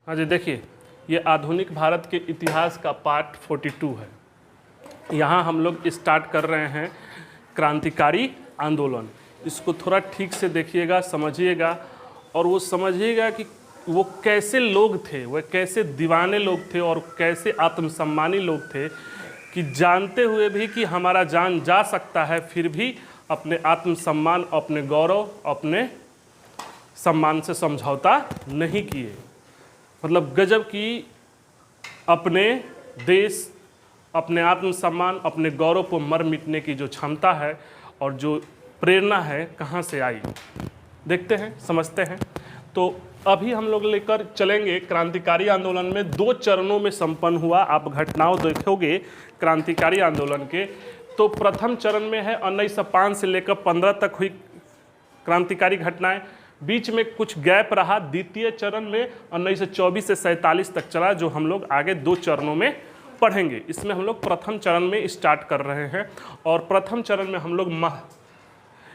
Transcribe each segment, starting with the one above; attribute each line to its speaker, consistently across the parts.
Speaker 1: हाँ जी, देखिए ये आधुनिक भारत के इतिहास का पार्ट 42 है। यहाँ हम लोग स्टार्ट कर रहे हैं क्रांतिकारी आंदोलन। इसको थोड़ा ठीक से देखिएगा, समझिएगा और वो समझिएगा कि वो कैसे लोग थे, वह कैसे दीवाने लोग थे और कैसे आत्मसम्मानी लोग थे कि जानते हुए भी कि हमारा जान जा सकता है, फिर भी अपने आत्मसम्मान, अपने गौरव, अपने सम्मान से समझौता नहीं किए। मतलब गजब की अपने देश, अपने आत्मसम्मान, अपने गौरव को मर मिटने की जो क्षमता है और जो प्रेरणा है कहाँ से आई, देखते हैं, समझते हैं। तो अभी हम लोग लेकर चलेंगे क्रांतिकारी आंदोलन में 2 चरणों में संपन्न हुआ। आप घटनाओं देखोगे क्रांतिकारी आंदोलन के, तो प्रथम चरण में है 1905 से लेकर 15 तक हुई क्रांतिकारी घटनाएं। बीच में कुछ गैप रहा। द्वितीय चरण में 1924 से 47 तक चला, जो हम लोग आगे 2 चरणों में पढ़ेंगे। इसमें हम लोग प्रथम चरण में स्टार्ट कर रहे हैं और प्रथम चरण में हम लोग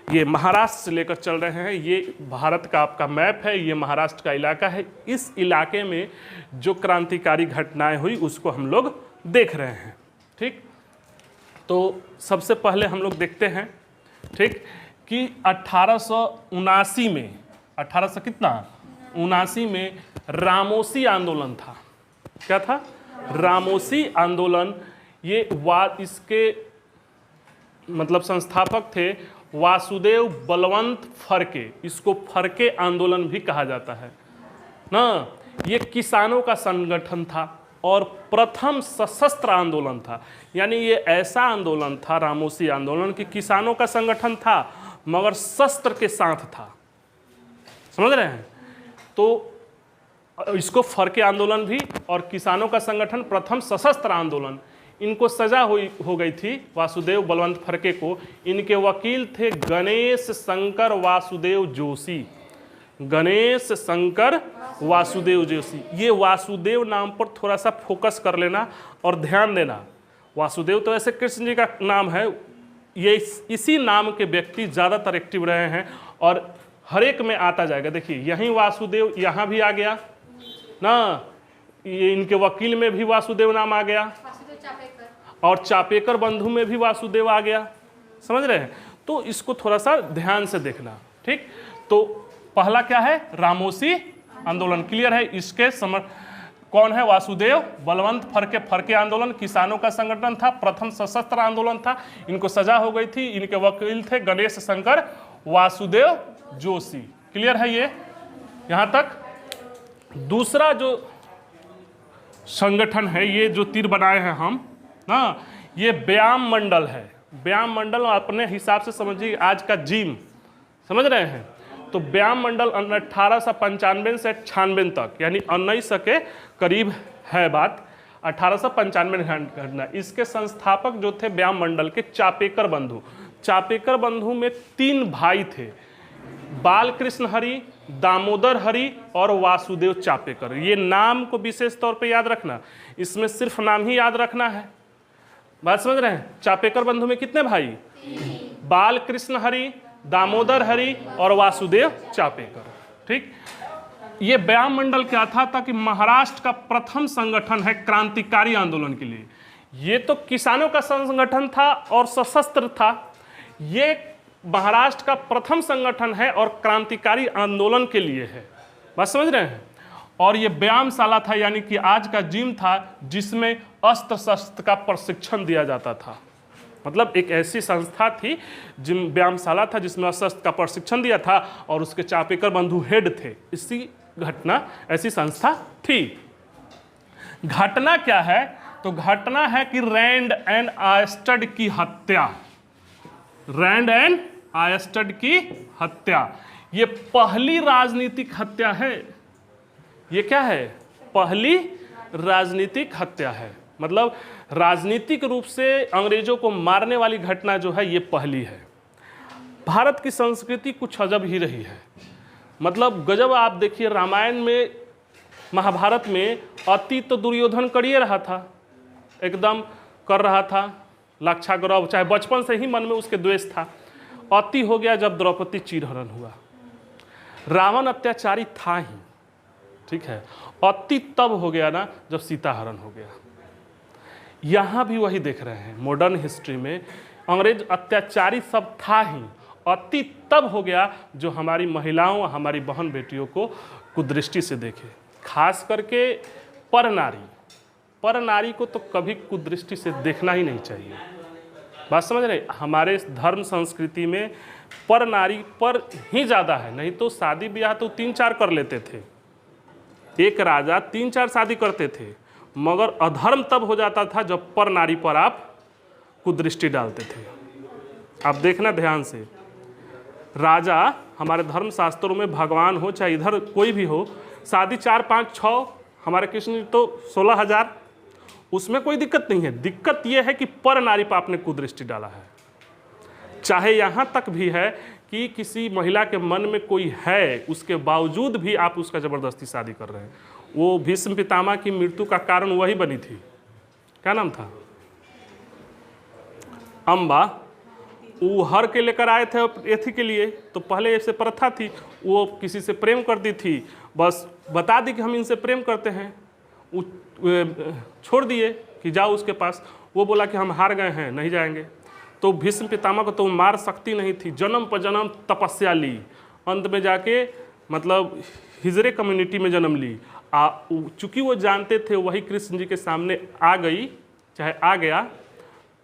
Speaker 1: ये महाराष्ट्र से लेकर चल रहे हैं। ये भारत का आपका मैप है, ये महाराष्ट्र का इलाका है। इस इलाके में जो क्रांतिकारी घटनाएं हुई उसको हम लोग देख रहे हैं। ठीक, तो सबसे पहले हम लोग देखते हैं, ठीक, कि 1879 में 1879 में रामोसी आंदोलन था। क्या था? रामोसी आंदोलन। ये इसके मतलब संस्थापक थे वासुदेव बलवंत फरके। इसको फरके आंदोलन भी कहा जाता है ना। ये किसानों का संगठन था और प्रथम सशस्त्र आंदोलन था। यानी ये ऐसा आंदोलन था, रामोसी आंदोलन, कि किसानों का संगठन था मगर शस्त्र के साथ था। समझ रहे हैं? तो इसको फरके आंदोलन भी और किसानों का संगठन प्रथम सशस्त्र आंदोलन। इनको सजा हो गई थी वासुदेव बलवंत फरके को। इनके वकील थे गणेश शंकर वासुदेव जोशी। गणेश शंकर वासुदेव जोशी। ये वासुदेव नाम पर थोड़ा सा फोकस कर लेना और ध्यान देना। वासुदेव तो ऐसे कृष्ण जी का नाम है, ये इसी नाम के व्यक्ति ज़्यादातर एक्टिव रहे हैं और हर एक में आता जाएगा। देखिए यहीं वासुदेव, यहाँ भी आ गया ना, ये इनके वकील में भी वासुदेव नाम आ गया और चापेकर बंधु में भी वासुदेव आ गया। समझ रहे हैं? तो इसको थोड़ा सा ध्यान से देखना। ठीक, तो पहला क्या है? रामोसी आंदोलन। क्लियर है? इसके कौन है? वासुदेव बलवंत फरके। फरके आंदोलन किसानों का संगठन था, प्रथम सशस्त्र आंदोलन था। इनको सजा हो गई थी। इनके वकील थे गणेश शंकर वासुदेव जोशी। क्लियर है ये यहाँ तक? दूसरा जो संगठन है, ये जो तीर बनाए हैं हम ना, ये व्यायाम मंडल है। व्यायाम मंडल अपने हिसाब से समझिए आज का जिम, समझ रहे हैं? तो व्यायाम मंडल 1895 से 96 तक, यानी 1900 के करीब है बात। 1895 घटना। इसके संस्थापक जो थे व्यायाम मंडल के, चापेकर बंधु। चापेकर बंधु में 3 भाई थे, बालकृष्ण हरि, दामोदर हरि और वासुदेव चापेकर। ये नाम को विशेष तौर पे याद रखना, इसमें सिर्फ नाम ही याद रखना है। बात समझ रहे हैं? चापेकर बंधु में कितने भाई? बालकृष्ण हरि, दामोदर हरि और वासुदेव चापेकर। ठीक, ये व्यायाम मंडल क्या था? ताकि महाराष्ट्र का प्रथम संगठन है क्रांतिकारी आंदोलन के लिए। ये तो किसानों का संगठन था और सशस्त्र था। ये महाराष्ट्र का प्रथम संगठन है और क्रांतिकारी आंदोलन के लिए है। बात समझ रहे हैं? और ये व्यायामशाला था, यानी कि आज का जिम था, जिसमें अस्त्र शस्त्र का प्रशिक्षण दिया जाता था। मतलब एक ऐसी संस्था थी, जिम व्यायामशाला था, जिसमें अस्त्र शस्त्र का प्रशिक्षण दिया था और उसके चापेकर बंधु हेड थे। इसी घटना, ऐसी संस्था थी। घटना क्या है? तो घटना है कि रैंड एंड आयस्टड की हत्या। रैंड एंड आयस्टड की हत्या, ये पहली राजनीतिक हत्या है। ये क्या है? पहली राजनीतिक हत्या है। मतलब राजनीतिक रूप से अंग्रेजों को मारने वाली घटना जो है, ये पहली है। भारत की संस्कृति कुछ अजब ही रही है। मतलब गजब। आप देखिए रामायण में, महाभारत में अति तो दुर्योधन करिए रहा था, एकदम कर रहा था लाक्षागृह, चाहे बचपन से ही मन में उसके द्वेष था। अति हो गया जब द्रौपदी चीरहरण हुआ। रावण अत्याचारी था ही, ठीक है। अति तब हो गया ना जब सीताहरण हो गया। यहाँ भी वही देख रहे हैं, मॉडर्न हिस्ट्री में अंग्रेज अत्याचारी सब था ही, अति तब हो गया जो हमारी महिलाओं, हमारी बहन बेटियों को कुदृष्टि से देखे। खास करके पर नारी को तो कभी कुदृष्टि से देखना ही नहीं चाहिए। बात समझ रहे? हमारे धर्म संस्कृति में पर नारी पर ही ज़्यादा है, नहीं तो शादी ब्याह तो 3-4 कर लेते थे। एक राजा 3-4 शादी करते थे, मगर अधर्म तब हो जाता था जब पर नारी पर आप कुदृष्टि डालते थे। आप देखना ध्यान से, राजा हमारे धर्म शास्त्रों में भगवान हो चाहे इधर कोई भी हो, शादी 4, 5, 6, हमारे कृष्ण जी तो 16,000, उसमें कोई दिक्कत नहीं है। दिक्कत यह है कि पर नारी पर आपने कुदृष्टि डाला है। चाहे यहाँ तक भी है कि किसी महिला के मन में कोई है, उसके बावजूद भी आप उसका ज़बरदस्ती शादी कर रहे हैं। वो भीष्म पितामह की मृत्यु का कारण वही बनी थी, क्या नाम था, अम्बा। वो हर के लेकर आए थे एथी के लिए, तो पहले ऐसे प्रथा थी, वो किसी से प्रेम करती थी, बस बता दी कि हम इनसे प्रेम करते हैं, वो छोड़ दिए कि जाओ उसके पास। वो बोला कि हम हार गए हैं, नहीं जाएंगे। तो भीष्म पितामह को तो मार सकती नहीं थी, जन्म पर जन्म तपस्या ली, अंत में जाके मतलब हिजरे कम्युनिटी में जन्म ली। चूँकि वो जानते थे वही कृष्ण जी के सामने आ गई, चाहे आ गया,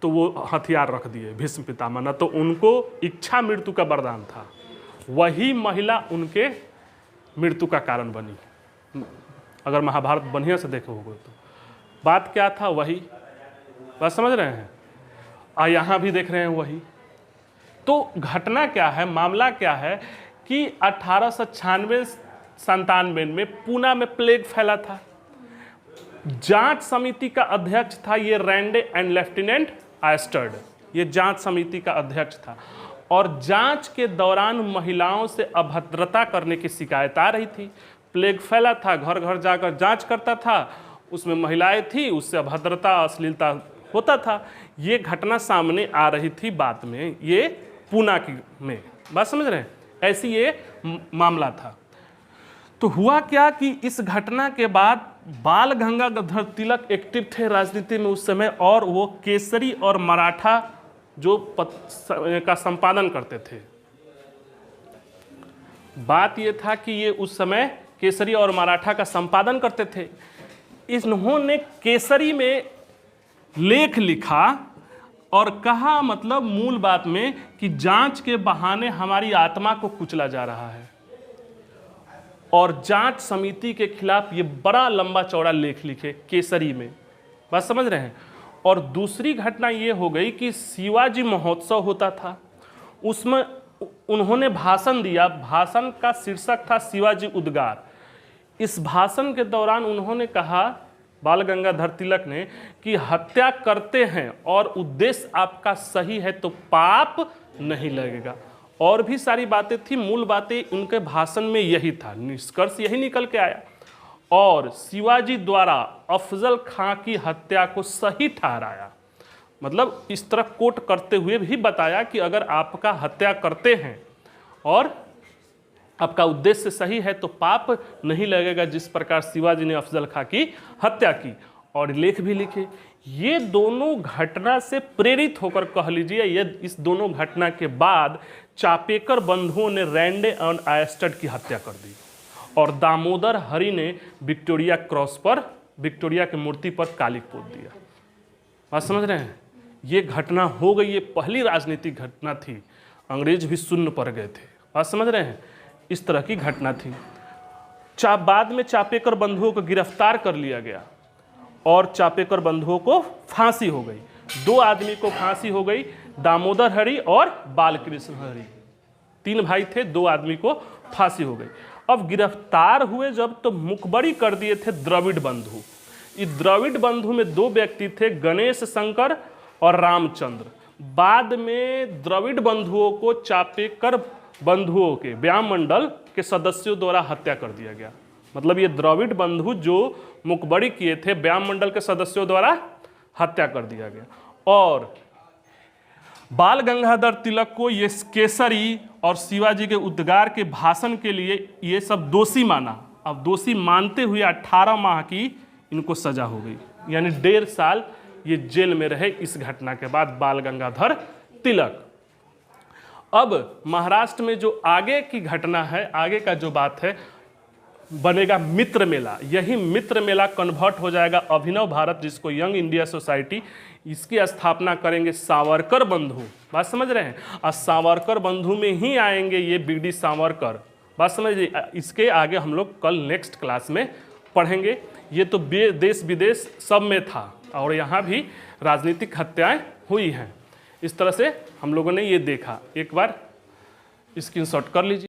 Speaker 1: तो वो हथियार रख दिए भीष्म पितामह। न तो उनको इच्छा मृत्यु का वरदान था, वही महिला उनके मृत्यु का कारण बनी। अगर महाभारत बढ़िया से देखो होगे तो बात क्या था, वही बात समझ रहे हैं। यहाँ भी देख रहे हैं वही। तो घटना क्या है, मामला क्या है कि 1896-97 में पूना में प्लेग फैला था। जांच समिति का अध्यक्ष था ये रैंडे एंड लेफ्टिनेंट आयस्टर्ड, ये जांच समिति का अध्यक्ष था। और जांच के दौरान महिलाओं से अभद्रता करने की शिकायत आ रही थी। प्लेग फैला था, घर घर जाकर जांच करता था, उसमें महिलाएं थी, उससे अभद्रता, अश्लीलता होता था। ये घटना सामने आ रही थी बाद में, ये पूना की में, बात समझ रहे हैं, ऐसी ये मामला था। तो हुआ क्या कि इस घटना के बाद बाल गंगाधर तिलक एक्टिव थे राजनीति में उस समय, और वो केसरी और मराठा जो का संपादन करते थे। बात ये था कि ये उस समय केसरी और मराठा का संपादन करते थे। इन्होंने केसरी में लेख लिखा और कहा, मतलब मूल बात में, कि जांच के बहाने हमारी आत्मा को कुचला जा रहा है, और जांच समिति के खिलाफ ये बड़ा लंबा चौड़ा लेख लिखे केसरी में, बात समझ रहे हैं। और दूसरी घटना ये हो गई कि शिवाजी महोत्सव होता था, उसमें उन्होंने भाषण दिया। भाषण का शीर्षक था शिवाजी उद्गार। इस भाषण के दौरान उन्होंने कहा, बाल गंगाधर तिलक ने, कि हत्या करते हैं और उद्देश्य आपका सही है तो पाप नहीं लगेगा। और भी सारी बातें थी, मूल बातें उनके भाषण में यही था, निष्कर्ष यही निकल के आया। और शिवाजी द्वारा अफजल खां की हत्या को सही ठहराया, मतलब इस तरह कोट करते हुए भी बताया कि अगर आपका हत्या करते हैं और आपका उद्देश्य सही है तो पाप नहीं लगेगा, जिस प्रकार शिवाजी ने अफजल खां की हत्या की। और लेख भी लिखे। ये दोनों घटना से प्रेरित होकर कह लीजिए, ये इस दोनों घटना के बाद चापेकर बंधुओं ने रैंडे और आयस्टर्ड की हत्या कर दी, और दामोदर हरि ने विक्टोरिया क्रॉस पर, विक्टोरिया की मूर्ति पर कालिक पोत दिया। बात समझ रहे हैं, ये घटना हो गई। ये पहली राजनीतिक घटना थी, अंग्रेज भी शून्य पड़ गए थे। बात समझ रहे हैं, इस तरह की घटना थी। बाद में चापेकर बंधुओं को गिरफ्तार कर लिया गया और चापेकर बंधुओं को फांसी हो गई। 2 आदमी को फांसी हो गई, दामोदर हरि और बालकृष्ण हरि, 3 भाई थे, 2 आदमी को फांसी हो गई। अब गिरफ्तार हुए जब, तो मुखबरी कर दिए थे द्रविड़ बंधु। इस द्रविड़ बंधु में 2 व्यक्ति थे, गणेश शंकर और रामचंद्र। बाद में द्रविड़ बंधुओं को चापेकर बंधुओं के व्याम मंडल के सदस्यों द्वारा हत्या कर दिया गया। मतलब ये द्रविड़ बंधु जो मुखबरी किए थे, व्याम मंडल के सदस्यों द्वारा हत्या कर दिया गया। और बाल गंगाधर तिलक को ये केसरी और शिवाजी के उद्गार के भाषण के लिए ये सब दोषी माना, अब दोषी मानते हुए 18 माह की इनको सजा हो गई, यानी 1.5 साल ये जेल में रहे इस घटना के बाद बाल गंगाधर तिलक। अब महाराष्ट्र में जो आगे की घटना है, आगे का जो बात है, बनेगा मित्र मेला। यही मित्र मेला कन्वर्ट हो जाएगा अभिनव भारत, जिसको यंग इंडिया सोसाइटी, इसकी स्थापना करेंगे सावरकर बंधु। बात समझ रहे हैं? और सावरकर बंधु में ही आएंगे ये बीडी सावरकर। बात समझिए, इसके आगे हम लोग कल नेक्स्ट क्लास में पढ़ेंगे। ये तो देश विदेश सब में था और यहाँ भी राजनीतिक हत्याएं हुई हैं। इस तरह से हम लोगों ने ये देखा। एक बार स्क्रीनशॉट कर लीजिए।